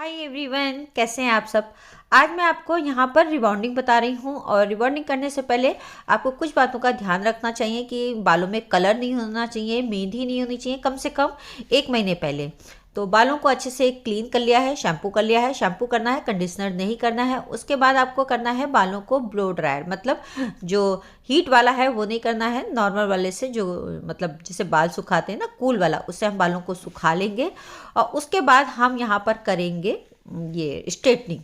Hi everyone, कैसे हैं आप सब। आज मैं आपको यहाँ पर रिबॉन्डिंग बता रही हूँ और रिबॉन्डिंग करने से पहले आपको कुछ बातों का ध्यान रखना चाहिए कि बालों में कलर नहीं होना चाहिए, मेहंदी नहीं होनी चाहिए कम से कम 1 महीने पहले। तो बालों को अच्छे से क्लीन कर लिया है, शैम्पू कर लिया है, शैम्पू करना है, कंडीशनर नहीं करना है। उसके बाद आपको करना है बालों को ब्लो ड्रायर, मतलब जो हीट वाला है वो नहीं करना है, नॉर्मल वाले से जो मतलब जिसे बाल सुखाते हैं ना, कूल वाला, उससे हम बालों को सुखा लेंगे। और उसके बाद हम यहाँ पर करेंगे ये स्ट्रेटनिंग।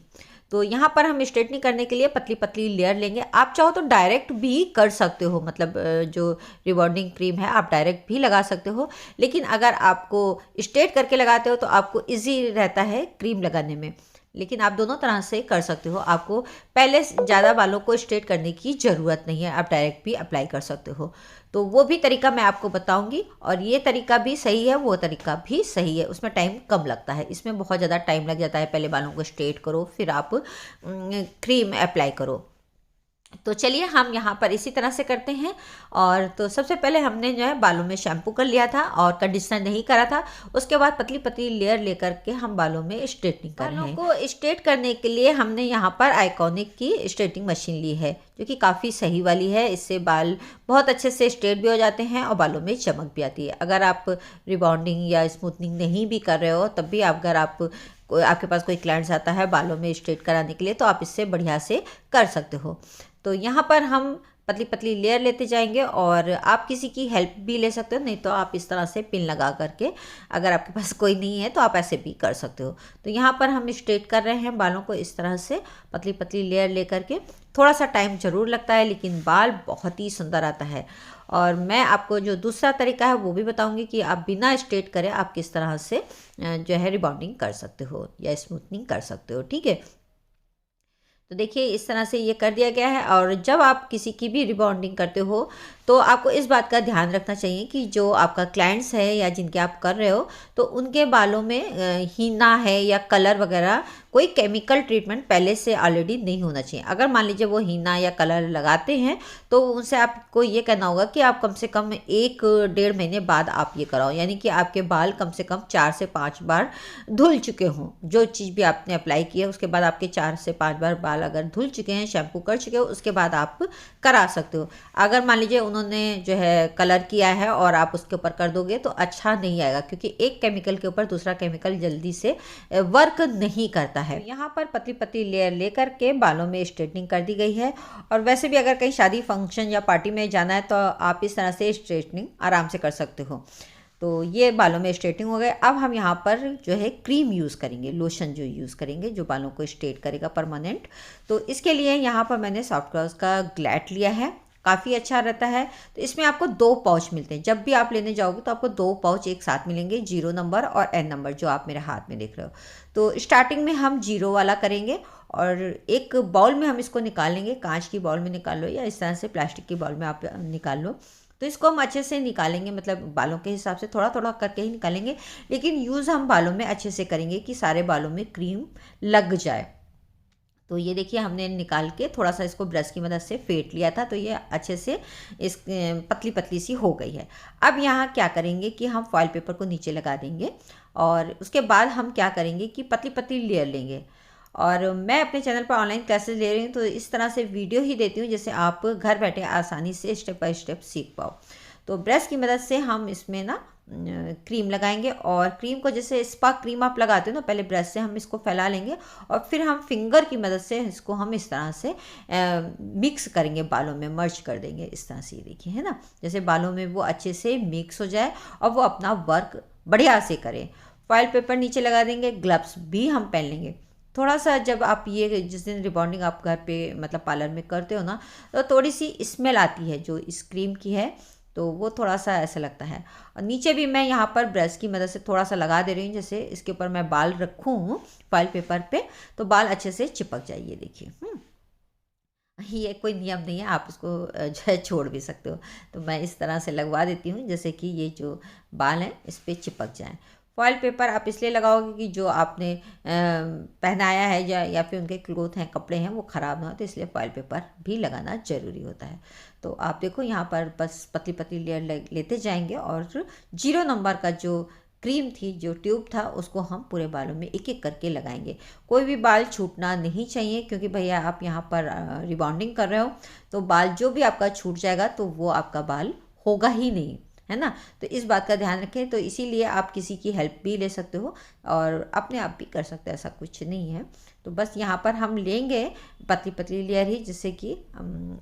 तो यहाँ पर हम स्ट्रेटनिंग करने के लिए पतली पतली लेयर लेंगे। आप चाहो तो डायरेक्ट भी कर सकते हो, मतलब जो रिबॉन्डिंग क्रीम है आप डायरेक्ट भी लगा सकते हो, लेकिन अगर आपको स्ट्रेट करके लगाते हो तो आपको इजी रहता है क्रीम लगाने में। लेकिन आप दोनों तरह से कर सकते हो, आपको पहले ज़्यादा बालों को स्ट्रेट करने की ज़रूरत नहीं है, आप डायरेक्ट भी अप्लाई कर सकते हो। तो वो भी तरीका मैं आपको बताऊंगी, और ये तरीका भी सही है, वो तरीका भी सही है, उसमें टाइम कम लगता है। इसमें बहुत ज़्यादा टाइम लग जाता है, पहले बालों को स्ट्रेट करो फिर आप क्रीम अप्लाई करो। तो चलिए हम यहाँ पर इसी तरह से करते हैं। और तो सबसे पहले हमने जो है बालों में शैम्पू कर लिया था और कंडीशनर नहीं करा था। उसके बाद पतली पतली लेयर लेकर के हम बालों में स्ट्रेटनिंग कर रहे हैं। बालों को स्ट्रेट करने के लिए हमने यहाँ पर आइकॉनिक की स्ट्रेटिंग मशीन ली है, जो कि काफ़ी सही वाली है। इससे बाल बहुत अच्छे से स्ट्रेट भी हो जाते हैं और बालों में चमक भी आती है। अगर आप रिबॉन्डिंग या स्मूथनिंग नहीं भी कर रहे हो, तब भी अगर आपके पास कोई क्लाइंट्स आता है बालों में स्ट्रेट कराने के लिए, तो आप इससे बढ़िया से कर सकते हो। तो यहाँ पर हम पतली पतली लेयर लेते जाएंगे, और आप किसी की हेल्प भी ले सकते हो, नहीं तो आप इस तरह से पिन लगा करके, अगर आपके पास कोई नहीं है तो आप ऐसे भी कर सकते हो। तो यहाँ पर हम स्ट्रेट कर रहे हैं बालों को इस तरह से पतली पतली लेयर ले करके। थोड़ा सा टाइम ज़रूर लगता है, लेकिन बाल बहुत ही सुंदर आता है। और मैं आपको जो दूसरा तरीका है वो भी बताऊंगी कि आप बिना स्ट्रेट करे आप किस तरह से जो है रिबॉन्डिंग कर सकते हो या स्मूथनिंग कर सकते हो। ठीक है, तो देखिए इस तरह से ये कर दिया गया है। और जब आप किसी की भी रिबॉन्डिंग करते हो तो आपको इस बात का ध्यान रखना चाहिए कि जो आपका क्लाइंट्स है या जिनके आप कर रहे हो, तो उनके बालों में हीना है या कलर वगैरह, कोई केमिकल ट्रीटमेंट पहले से ऑलरेडी नहीं होना चाहिए। अगर मान लीजिए वो हीना या कलर लगाते हैं, तो उनसे आपको ये कहना होगा कि आप कम से कम 1-1.5 महीने बाद आप ये कराओ, यानी कि आपके बाल कम से कम 4 से 5 बार धुल चुके हों। जो चीज़ भी आपने अप्लाई की है उसके बाद आपके 4 से 5 बार बाल अगर धुल चुके हैं, शैम्पू कर चुके हो, उसके बाद आप करा सकते हो। अगर मान लीजिए उन्होंने जो है कलर किया है और आप उसके ऊपर कर दोगे तो अच्छा नहीं आएगा, क्योंकि एक केमिकल के ऊपर दूसरा केमिकल जल्दी से वर्क नहीं करता है। यहाँ पर पतली पतली लेयर लेकर के बालों में स्ट्रेटनिंग कर दी गई है। और वैसे भी अगर कहीं शादी फंक्शन या पार्टी में जाना है तो आप इस तरह से स्ट्रेटनिंग आराम से कर सकते हो। तो ये बालों में स्ट्रेटिंग हो गए। अब हम यहाँ पर जो है क्रीम यूज़ करेंगे, लोशन जो यूज़ करेंगे जो बालों को स्ट्रेट करेगा परमानेंट। तो इसके लिए यहाँ पर मैंने सॉफ्ट क्रॉस का ग्लैट लिया है, काफ़ी अच्छा रहता है। तो इसमें आपको 2 पाउच मिलते हैं, जब भी आप लेने जाओगे तो आपको 2 पाउच एक साथ मिलेंगे, 0 नंबर और N नंबर, जो आप मेरे हाथ में देख रहे हो। तो स्टार्टिंग में हम 0 वाला करेंगे, और एक बाउल में हम इसको निकाल लेंगे। कांच की बाउल में निकाल लो या इस तरह से प्लास्टिक की बाउल में आप निकाल लो। तो इसको हम अच्छे से निकालेंगे, मतलब बालों के हिसाब से थोड़ा थोड़ा करके ही निकालेंगे, लेकिन यूज़ हम बालों में अच्छे से करेंगे कि सारे बालों में क्रीम लग जाए। तो ये देखिए हमने निकाल के थोड़ा सा इसको ब्रश की मदद से फेंट लिया था, तो ये अच्छे से इस पतली पतली सी हो गई है। अब यहाँ क्या करेंगे कि हम फॉइल पेपर को नीचे लगा देंगे, और उसके बाद हम क्या करेंगे कि पतली पतली लेयर लेंगे। और मैं अपने चैनल पर ऑनलाइन क्लासेस ले रही हूँ, तो इस तरह से वीडियो ही देती हूँ जिससे आप घर बैठे आसानी से स्टेप बाय स्टेप सीख पाओ। तो ब्रश की मदद से हम इसमें ना क्रीम लगाएंगे, और क्रीम को जैसे स्पा क्रीम आप लगाते हो ना, पहले ब्रश से हम इसको फैला लेंगे, और फिर हम फिंगर की मदद से इसको हम इस तरह से मिक्स करेंगे, बालों में मर्ज कर देंगे इस तरह से। ये देखिए है ना, जैसे बालों में वो अच्छे से मिक्स हो जाए और वो अपना वर्क बढ़िया से करें। फॉइल पेपर नीचे लगा देंगे, ग्लव्स भी हम पहन लेंगे। थोड़ा सा जब आप ये जिस दिन रिबॉन्डिंग आप घर पे मतलब पार्लर में करते हो ना, तो थोड़ी सी स्मेल आती है जो इस क्रीम की है, तो वो थोड़ा सा ऐसा लगता है। और नीचे भी मैं यहाँ पर ब्रश की मदद से थोड़ा सा लगा दे रही हूँ, जैसे इसके ऊपर मैं बाल रखूँ फॉइल पेपर पे तो बाल अच्छे से चिपक जाए। ये देखिए ये कोई नियम नहीं है, आप उसको जो है छोड़ भी सकते हो। तो मैं इस तरह से लगवा देती हूँ जैसे कि ये जो बाल हैं इस पर चिपक जाएँ। फॉइल पेपर आप इसलिए लगाओगे कि जो आपने पहनाया है या फिर उनके क्लोथ हैं, कपड़े हैं, वो ख़राब ना हो, तो इसलिए फॉइल पेपर भी लगाना ज़रूरी होता है। तो आप देखो यहाँ पर बस पतली पतली लेयर लेते जाएंगे, और 0 नंबर का जो क्रीम थी, जो ट्यूब था, उसको हम पूरे बालों में एक एक करके लगाएंगे। कोई भी बाल छूटना नहीं चाहिए, क्योंकि भैया आप यहाँ पर रिबॉन्डिंग कर रहे हो, तो बाल जो भी आपका छूट जाएगा तो वो आपका बाल होगा ही नहीं, है ना। तो इस बात का ध्यान रखें। तो इसीलिए आप किसी की हेल्प भी ले सकते हो और अपने आप भी कर सकते हैं, ऐसा कुछ नहीं है। तो बस यहाँ पर हम लेंगे पतली पतली लेयर ही, जिससे कि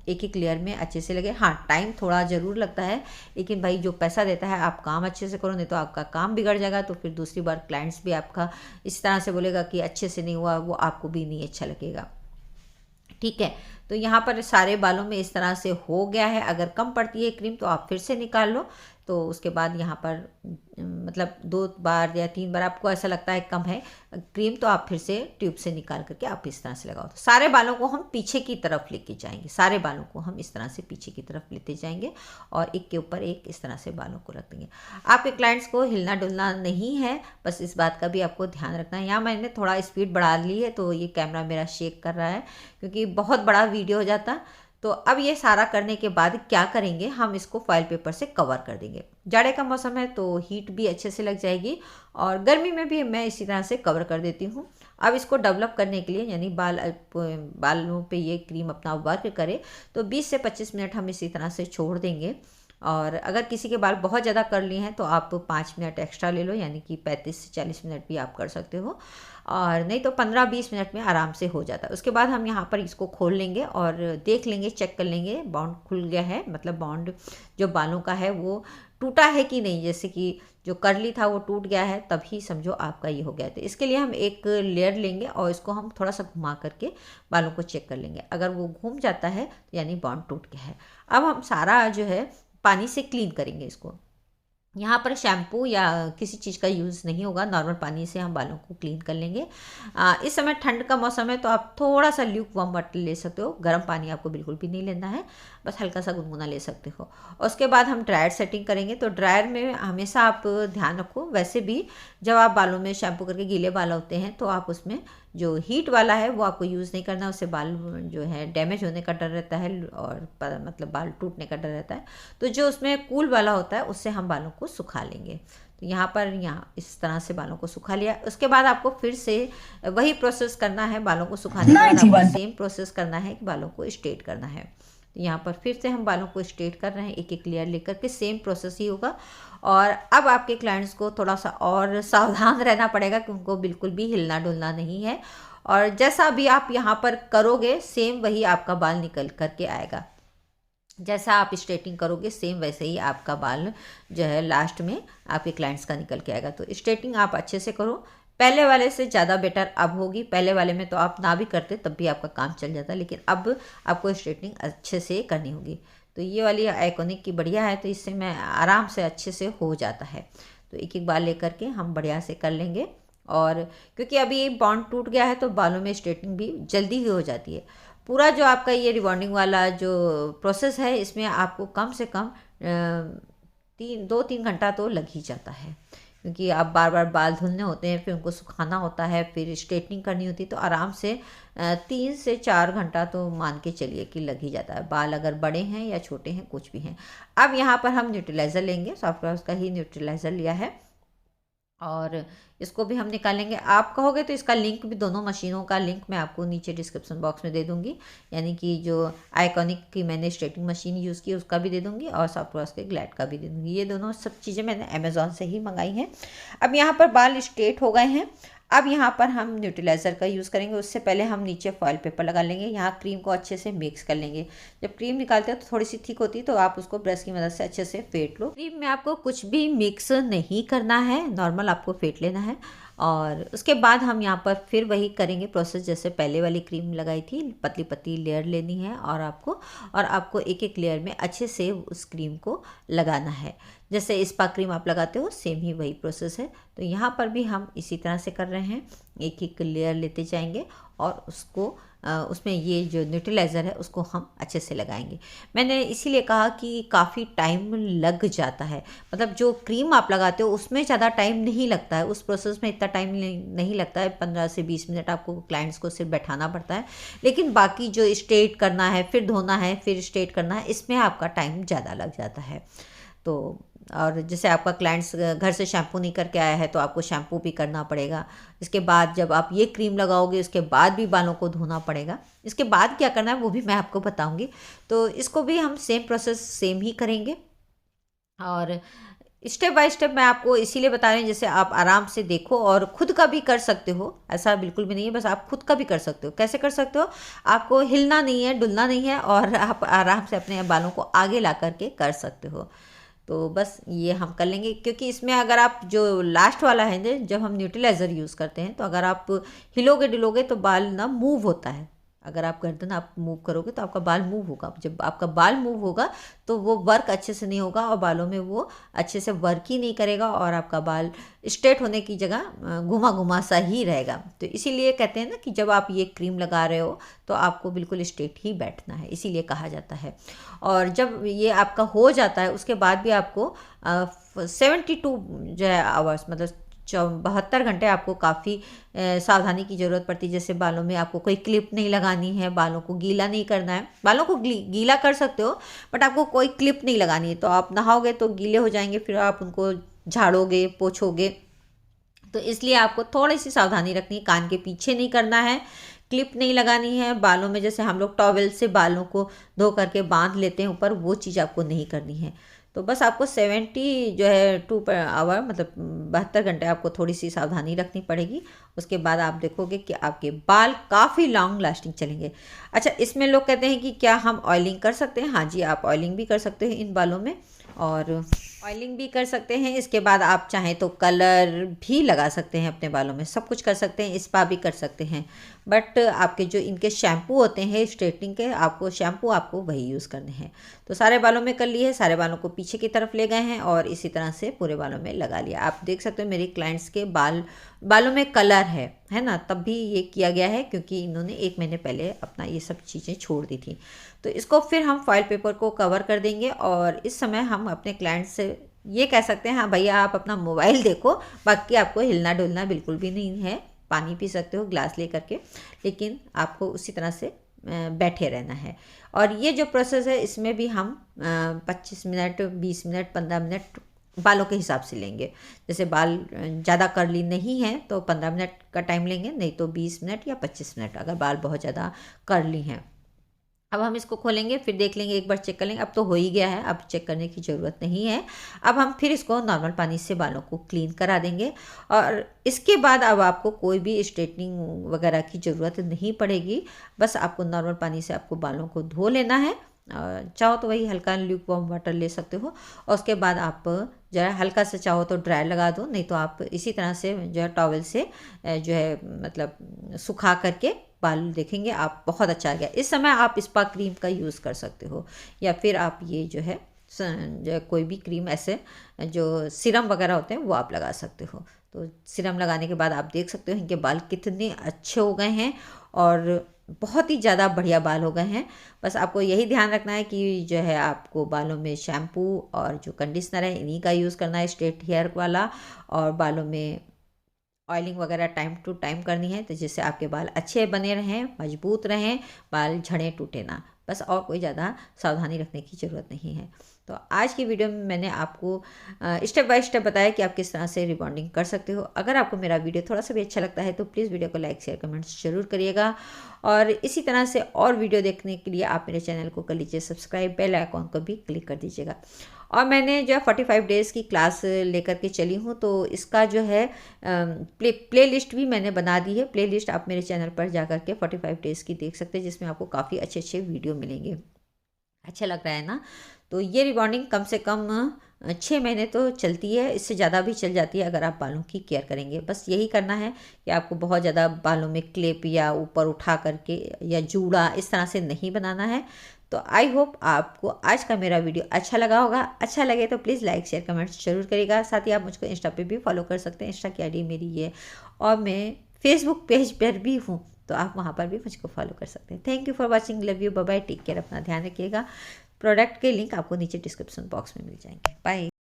एक एक लेयर में अच्छे से लगे। हाँ, टाइम थोड़ा ज़रूर लगता है, लेकिन भाई जो पैसा देता है आप काम अच्छे से करो, नहीं तो आपका काम बिगड़ जाएगा। तो फिर दूसरी बार क्लाइंट्स भी आपका इस तरह से बोलेगा कि अच्छे से नहीं हुआ, वो आपको भी नहीं अच्छा लगेगा। ठीक है, तो यहाँ पर सारे बालों में इस तरह से हो गया है। अगर कम पड़ती है क्रीम तो आप फिर से निकाल लो। तो उसके बाद यहाँ पर मतलब 2 बार या 3 बार आपको ऐसा लगता है कम है क्रीम, तो आप फिर से ट्यूब से निकाल करके आप इस तरह से लगाओ। तो सारे बालों को हम पीछे की तरफ लेके जाएंगे, सारे बालों को हम इस तरह से पीछे की तरफ लेते जाएंगे और एक के ऊपर एक इस तरह से बालों को रख देंगे। आपके क्लाइंट्स को हिलना डुलना नहीं है, बस इस बात का भी आपको ध्यान रखना है। यहाँ मैंने थोड़ा स्पीड बढ़ा ली है, तो ये कैमरा मेरा शेक कर रहा है क्योंकि बहुत बड़ा वीडियो हो जाता। तो अब ये सारा करने के बाद क्या करेंगे, हम इसको फॉइल पेपर से कवर कर देंगे। जाड़े का मौसम है तो हीट भी अच्छे से लग जाएगी, और गर्मी में भी मैं इसी तरह से कवर कर देती हूँ। अब इसको डेवलप करने के लिए, यानी बालों पे ये क्रीम अपना वर्क करे, तो 20 से 25 मिनट हम इसी तरह से छोड़ देंगे। और अगर किसी के बाल बहुत ज़्यादा कर्ली हैं तो आप 5 मिनट एक्स्ट्रा ले लो, यानी कि 35 से 40 मिनट भी आप कर सकते हो, और नहीं तो 15-20 मिनट में आराम से हो जाता है। उसके बाद हम यहाँ पर इसको खोल लेंगे और देख लेंगे, चेक कर लेंगे बॉन्ड खुल गया है, मतलब बॉन्ड जो बालों का है वो टूटा है कि नहीं। जैसे कि जो कर्ली था वो टूट गया है, तभी समझो आपका ये हो गया। तो इसके लिए हम एक लेयर लेंगे और इसको हम थोड़ा सा घुमा करके बालों को चेक कर लेंगे। अगर वो घूम जाता है तो यानी बॉन्ड टूट गया है। अब हम सारा जो है पानी से क्लीन करेंगे इसको। यहाँ पर शैम्पू या किसी चीज़ का यूज़ नहीं होगा, नॉर्मल पानी से हम बालों को क्लीन कर लेंगे। इस समय ठंड का मौसम है तो आप थोड़ा सा ल्यूक वार्म वाटर ले सकते हो, गर्म पानी आपको बिल्कुल भी नहीं लेना है, बस हल्का सा गुनगुना ले सकते हो। और उसके बाद हम ड्रायर सेटिंग करेंगे। तो ड्रायर में हमेशा आप ध्यान रखो, वैसे भी जब आप बालों में शैम्पू करके गीले बाल होते हैं तो आप उसमें जो हीट वाला है वो आपको यूज़ नहीं करना, उससे बाल जो है डैमेज होने का डर रहता है और मतलब बाल टूटने का डर रहता है। तो जो उसमें कूल वाला होता है उससे हम बालों को सुखा लेंगे। तो यहाँ पर इस तरह से बालों को सुखा लिया। उसके बाद आपको फिर से वही प्रोसेस करना है, बालों को सुखाने के बाद आपको सेम प्रोसेस करना है कि बालों को स्ट्रेट करना है। तो यहाँ पर फिर से हम बालों को स्ट्रेट कर रहे हैं, एक एक लेयर लेकर के, सेम प्रोसेस ही होगा। और अब आपके क्लाइंट्स को थोड़ा सा और सावधान रहना पड़ेगा कि उनको बिल्कुल भी हिलना डुलना नहीं है, और जैसा भी आप यहाँ पर करोगे सेम वही आपका बाल निकल करके आएगा। जैसा आप स्ट्रेटिंग करोगे सेम वैसे ही आपका बाल जो है लास्ट में आपके क्लाइंट्स का निकल के आएगा। तो स्ट्रेटिंग आप अच्छे से करो, पहले वाले से ज़्यादा बेटर अब होगी। पहले वाले में तो आप ना भी करते तब भी आपका काम चल जाता, लेकिन अब आपको स्ट्रेटिंग अच्छे से करनी होगी। तो ये वाली आइकॉनिक की बढ़िया है, तो इससे मैं आराम से अच्छे से हो जाता है। तो एक एक बाल लेकर के हम बढ़िया से कर लेंगे। और क्योंकि अभी बॉन्ड टूट गया है तो बालों में स्ट्रेटिंग भी जल्दी ही हो जाती है। पूरा जो आपका ये रिबॉन्डिंग वाला जो प्रोसेस है इसमें आपको कम से कम 2-3 घंटा तो लग ही जाता है, क्योंकि आप बार बार बाल धुलने होते हैं, फिर उनको सुखाना होता है, फिर स्ट्रेटनिंग करनी होती है। तो आराम से 3 से 4 घंटा तो मान के चलिए कि लग ही जाता है, बाल अगर बड़े हैं या छोटे हैं कुछ भी हैं। अब यहाँ पर हम न्यूट्रलाइज़र लेंगे, सॉफ्टवेयर का ही न्यूट्रलाइज़र लिया है, और इसको भी हम निकालेंगे। आप कहोगे तो इसका लिंक भी, दोनों मशीनों का लिंक मैं आपको नीचे डिस्क्रिप्शन बॉक्स में दे दूंगी, यानी कि जो आइकॉनिक की मैंने स्ट्रेटिंग मशीन यूज़ की उसका भी दे दूंगी और सॉफ्टवेयर के ग्लैड का भी दे दूंगी। ये दोनों सब चीज़ें मैंने अमेज़ॉन से ही मंगाई हैं। अब यहाँ पर बाल स्ट्रेट हो गए हैं। अब यहाँ पर हम न्यूट्रलाइज़र का यूज़ करेंगे। उससे पहले हम नीचे फॉइल पेपर लगा लेंगे। यहाँ क्रीम को अच्छे से मिक्स कर लेंगे। जब क्रीम निकालते हैं तो थोड़ी सी थिक होती है, तो आप उसको ब्रश की मदद से अच्छे से फेंट लो। क्रीम में आपको कुछ भी मिक्स नहीं करना है, नॉर्मल आपको फेंट लेना है। और उसके बाद हम यहाँ पर फिर वही करेंगे प्रोसेस जैसे पहले वाली क्रीम लगाई थी। पतली पतली लेयर लेनी है और आपको एक एक लेयर में अच्छे से उस क्रीम को लगाना है। जैसे स्पा क्रीम आप लगाते हो सेम ही वही प्रोसेस है। तो यहाँ पर भी हम इसी तरह से कर रहे हैं, एक एक लेयर लेते जाएंगे और उसमें ये जो न्यूट्रलाइज़र है उसको हम अच्छे से लगाएंगे। मैंने इसीलिए कहा कि काफ़ी टाइम लग जाता है, मतलब जो क्रीम आप लगाते हो उसमें ज़्यादा टाइम नहीं लगता है, उस प्रोसेस में इतना टाइम नहीं लगता है। 15 से 20 मिनट आपको क्लाइंट्स को सिर्फ बैठाना पड़ता है, लेकिन बाकी जो स्ट्रेट करना है, फिर धोना है, फिर स्ट्रेट करना है, इसमें आपका टाइम ज़्यादा लग जाता है। तो और जैसे आपका क्लाइंट्स घर से शैम्पू नहीं करके आया है तो आपको शैम्पू भी करना पड़ेगा। इसके बाद जब आप ये क्रीम लगाओगे उसके बाद भी बालों को धोना पड़ेगा। इसके बाद क्या करना है वो भी मैं आपको बताऊंगी। तो इसको भी हम सेम प्रोसेस सेम ही करेंगे और स्टेप बाय स्टेप मैं आपको इसीलिए बता रही हूँ जैसे आप आराम से देखो और खुद का भी कर सकते हो। ऐसा बिल्कुल भी नहीं है, बस आप खुद का भी कर सकते हो। कैसे कर सकते हो? आपको हिलना नहीं है, डुलना नहीं है और आप आराम से अपने बालों को आगे ला करके कर सकते हो। तो बस ये हम कर लेंगे, क्योंकि इसमें अगर आप जो लास्ट वाला है ना, जब हम न्यूट्रलाइज़र यूज़ करते हैं तो अगर आप हिलोगे डुलोगे तो बाल ना मूव होता है। अगर आप गर्दन आप मूव करोगे तो आपका बाल मूव होगा। जब आपका बाल मूव होगा तो वो वर्क अच्छे से नहीं होगा और बालों में वो अच्छे से वर्क ही नहीं करेगा और आपका बाल स्ट्रेट होने की जगह घुमा घुमा सा ही रहेगा। तो इसीलिए कहते हैं ना कि जब आप ये क्रीम लगा रहे हो तो आपको बिल्कुल स्ट्रेट ही बैठना है, इसीलिए कहा जाता है। और जब ये आपका हो जाता है उसके बाद भी आपको 72 जो है आवर्स, मतलब 72 घंटे आपको काफ़ी सावधानी की ज़रूरत पड़ती है। जैसे बालों में आपको कोई क्लिप नहीं लगानी है, बालों को गीला नहीं करना है। बालों को गीला कर सकते हो बट आपको कोई क्लिप नहीं लगानी है। तो आप नहाओगे तो गीले हो जाएंगे, फिर आप उनको झाड़ोगे पोछोगे। तो इसलिए आपको थोड़ी सी सावधानी रखनी है। कान के पीछे नहीं करना है, क्लिप नहीं लगानी है। बालों में जैसे हम लोग टॉवेल से बालों को धो करके बांध लेते हैं ऊपर, वो चीज़ आपको नहीं करनी है। तो बस आपको 70 जो है 2 आवर मतलब 72 घंटे आपको थोड़ी सी सावधानी रखनी पड़ेगी। उसके बाद आप देखोगे कि आपके बाल काफ़ी लॉन्ग लास्टिंग चलेंगे। अच्छा, इसमें लोग कहते हैं कि क्या हम ऑयलिंग कर सकते हैं? हाँ जी, आप ऑयलिंग भी कर सकते हैं इन बालों में, और ऑयलिंग भी कर सकते हैं। इसके बाद आप चाहें तो कलर भी लगा सकते हैं अपने बालों में, सब कुछ कर सकते हैं, स्पा भी कर सकते हैं। बट आपके जो इनके शैम्पू होते हैं स्ट्रेटनिंग के, आपको शैम्पू आपको वही यूज़ करने हैं। तो सारे बालों में कर लिए, सारे बालों को पीछे की तरफ ले गए हैं और इसी तरह से पूरे बालों में लगा लिया। आप देख सकते हो मेरी क्लाइंट्स के बालों में कलर है ना, तब भी ये किया गया है क्योंकि इन्होंने 1 महीने पहले अपना ये सब चीज़ें छोड़ दी थी। तो इसको फिर हम फॉइल पेपर को कवर कर देंगे और इस समय हम अपने क्लाइंट से ये कह सकते हैं, हाँ भैया आप अपना मोबाइल देखो, बाकी आपको हिलना डुलना बिल्कुल भी नहीं है। पानी पी सकते हो ग्लास ले करके, लेकिन आपको उसी तरह से बैठे रहना है। और ये जो प्रोसेस है इसमें भी हम 25 मिनट 20 मिनट 15 मिनट बालों के हिसाब से लेंगे। जैसे बाल ज़्यादा कर्ली नहीं है तो 15 मिनट का टाइम लेंगे, नहीं तो 20 मिनट या 25 मिनट अगर बाल बहुत ज़्यादा कर्ली हैं। अब हम इसको खोलेंगे, फिर देख लेंगे, एक बार चेक कर लेंगे। अब तो हो ही गया है, अब चेक करने की ज़रूरत नहीं है। अब हम फिर इसको नॉर्मल पानी से बालों को क्लीन करा देंगे और इसके बाद अब आपको कोई भी स्ट्रेटनिंग वगैरह की ज़रूरत नहीं पड़ेगी। बस आपको नॉर्मल पानी से आपको बालों को धो लेना है। चाहो तो वही हल्का ल्यूक वार्म वाटर ले सकते हो और उसके बाद आप जो है हल्का से चाहो तो ड्राई लगा दो, नहीं तो आप इसी तरह से जो है टॉवल से जो है मतलब सुखा करके बाल देखेंगे आप बहुत अच्छा आ गया। इस समय आप स्पा क्रीम का यूज़ कर सकते हो या फिर आप ये जो है कोई भी क्रीम ऐसे जो सीरम वगैरह होते हैं वो आप लगा सकते हो। तो सीरम लगाने के बाद आप देख सकते हो इनके बाल कितने अच्छे हो गए हैं और बहुत ही ज़्यादा बढ़िया बाल हो गए हैं। बस आपको यही ध्यान रखना है कि जो है आपको बालों में शैम्पू और जो कंडीशनर है इन्हीं का यूज़ करना है, स्ट्रेट हेयर वाला, और बालों में ऑयलिंग वगैरह टाइम टू टाइम करनी है, तो जिससे आपके बाल अच्छे बने रहें, मजबूत रहें, बाल झड़े टूटे ना। बस और कोई ज़्यादा सावधानी रखने की ज़रूरत नहीं है। तो आज की वीडियो में मैंने आपको स्टेप बाय स्टेप बताया कि आप किस तरह से रिबॉन्डिंग कर सकते हो। अगर आपको मेरा वीडियो थोड़ा सा भी अच्छा लगता है तो प्लीज़ वीडियो को लाइक शेयर कमेंट्स जरूर करिएगा और इसी तरह से और वीडियो देखने के लिए आप मेरे चैनल को कर लीजिए सब्सक्राइब, बेल आइकॉन को भी क्लिक कर दीजिएगा। और मैंने जो है 45 डेज़ की क्लास लेकर के चली हूँ, तो इसका जो है प्ले लिस्ट भी मैंने बना दी है। प्ले लिस्ट आप मेरे चैनल पर जा कर के 45 डेज़ की देख सकते हैं, जिसमें आपको काफ़ी अच्छे अच्छे वीडियो मिलेंगे। अच्छा लग रहा है ना? तो ये रिबॉन्डिंग कम से कम 6 महीने तो चलती है, इससे ज़्यादा भी चल जाती है अगर आप बालों की केयर करेंगे। बस यही करना है कि आपको बहुत ज़्यादा बालों में क्लिप या ऊपर उठा करके या जूड़ा इस तरह से नहीं बनाना है। तो आई होप आपको आज का मेरा वीडियो अच्छा लगा होगा। अच्छा लगे तो प्लीज़ लाइक शेयर कमेंट्स जरूर करिएगा। साथ ही आप मुझको इंस्टा पे भी फॉलो कर सकते हैं, इंस्टा की आईडी मेरी ये, और मैं फेसबुक पेज पर भी हूँ, तो आप वहाँ पर भी मुझको फॉलो कर सकते हैं। Thank you for watching, love you, bye bye, take care, अपना ध्यान रखिएगा। प्रोडक्ट के लिंक आपको नीचे डिस्क्रिप्शन बॉक्स में मिल जाएंगे। बाय।